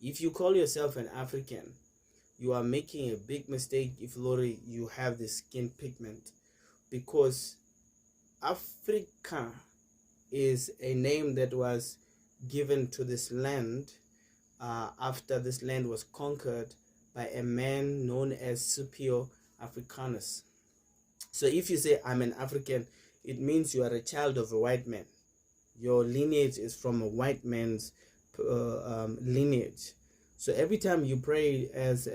If you call yourself an African, you are making a big mistake if Lori you have the skin pigment, because Africa is a name that was given to this land after this land was conquered by a man known as Scipio Africanus. So if you say I'm an African, it means you are a child of a white man. Your lineage is from a white man's lineage. So every time you pray as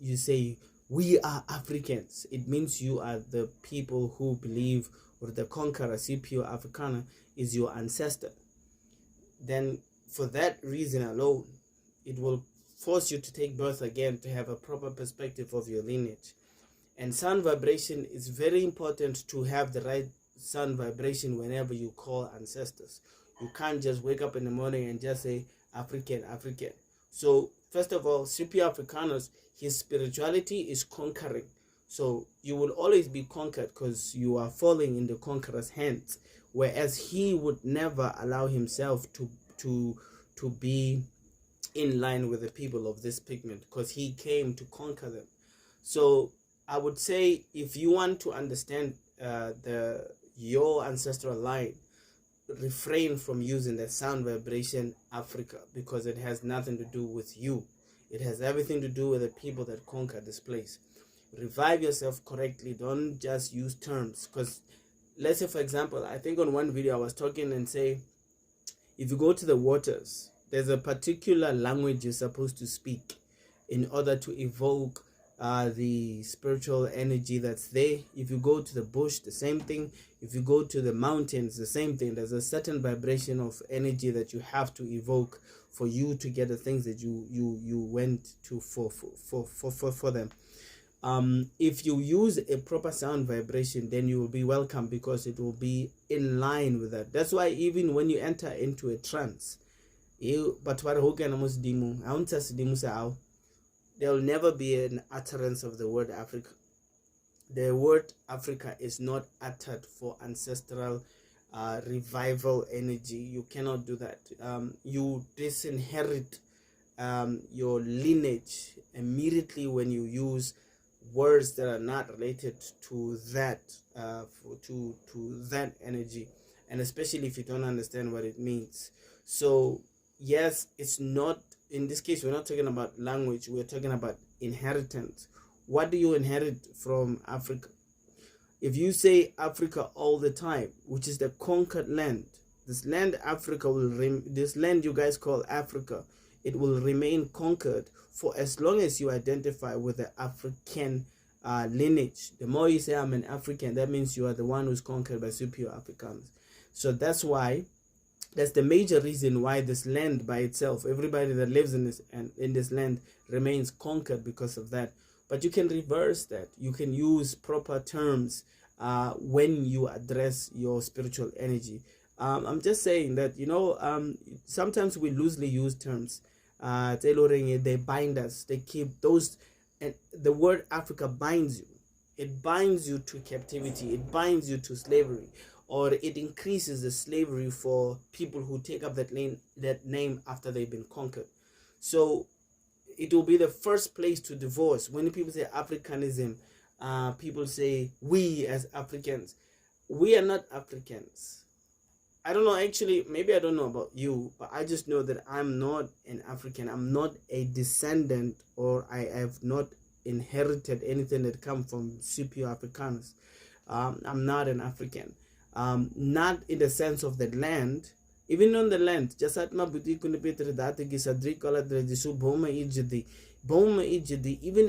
you say we are Africans, it means you are the people who believe, or the conqueror Scipio Africana is your ancestor. Then for that reason alone, it will force you to take birth again to have a proper perspective of your lineage. And sound vibration is very important to have the right sound vibration whenever you call ancestors. You can't just wake up in the morning and just say African, African. So first of all, Scipio Africanus, his spirituality is conquering. So you will always be conquered because you are falling in the conqueror's hands, whereas he would never allow himself to be in line with the people of this pigment, because he came to conquer them. So I would say if you want to understand your ancestral line, refrain from using the sound vibration Africa, because it has nothing to do with you. It has everything to do with the people that conquered this place. Revive yourself correctly. Don't just use terms, because let's say, for example, I think on one video I was talking and say, if you go to the waters, there's a particular language you're supposed to speak in order to evoke the spiritual energy that's there. If you go to the bush, the same thing. If you go to the mountains, the same thing. There's a certain vibration of energy that you have to evoke for you to get the things that you went to for them. If you use a proper sound vibration, then you will be welcome, because it will be in line with that. That's why even when you enter into a trance, there will never be an utterance of the word Africa. The word Africa is not uttered for ancestral revival energy. You cannot do that. You disinherit your lineage immediately when you use words that are not related to that to that energy, and especially if you don't understand what it means. So yes, it's not, in this case we're not talking about language, we're talking about inheritance. What do you inherit from Africa? If you say Africa all the time, which is the conquered land, this land Africa will this land you guys call Africa, it will remain conquered for as long as you identify with the African lineage. The more you say I'm an African, that means you are the one who's conquered by Scipio Africanus. So that's the major reason why this land by itself, everybody that lives in this land remains conquered, because of that. But you can reverse that. You can use proper terms when you address your spiritual energy. I'm just saying that, sometimes we loosely use terms. They bind us. They keep those, and the word Africa binds you. It binds you to captivity. It binds you to slavery, or it increases the slavery for people who take up that name after they've been conquered. So it will be the first place to divorce. When people say Africanism, people say we as Africans. We are not Africans. I don't know, actually, maybe I don't know about you, but I just know that I'm not an African. I'm not a descendant, or I have not inherited anything that comes from Scipio Africanus. I'm not an African. Not in the sense of the land. Even on the land, just at my boutique, even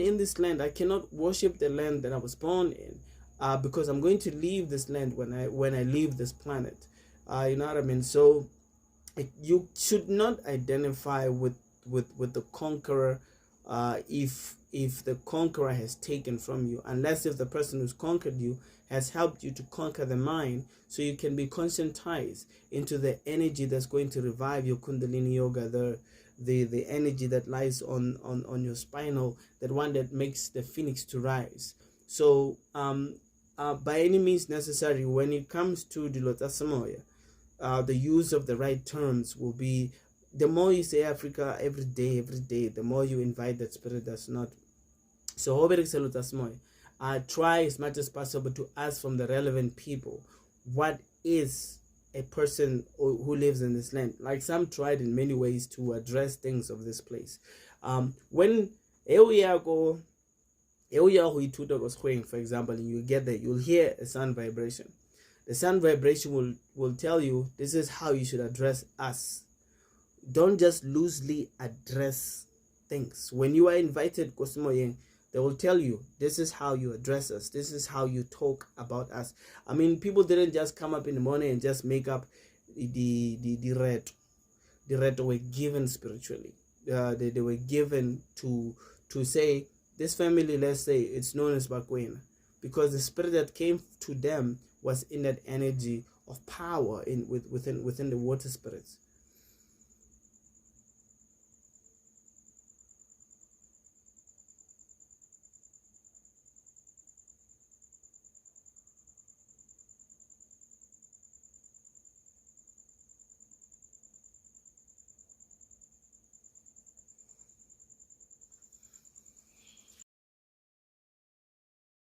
in this land, I cannot worship the land that I was born in, because I'm going to leave this land when I leave this planet. You know what I mean? So you should not identify with the conqueror if the conqueror has taken from you, unless if the person who's conquered you has helped you to conquer the mind, so you can be conscientized into the energy that's going to revive your Kundalini yoga, the energy that lies on your spinal, that one that makes the phoenix to rise. So by any means necessary, when it comes to Dilota Samoya, the use of the right terms will be the more you say Africa every day, the more you invite that spirit that's not. So try as much as possible to ask from the relevant people what is a person who lives in this land. Like some tried in many ways to address things of this place. When for example, and you get there, you'll hear a sound vibration. The sound vibration will tell you this is how you should address us. Don't just loosely address things. When you are invited, they will tell you this is how you address us, this is how you talk about us. I mean, people didn't just come up in the morning and just make up the red were given spiritually. They were given to say this family, let's say it's known as Bakwena, because the spirit that came to them was in that energy of power within the water spirits.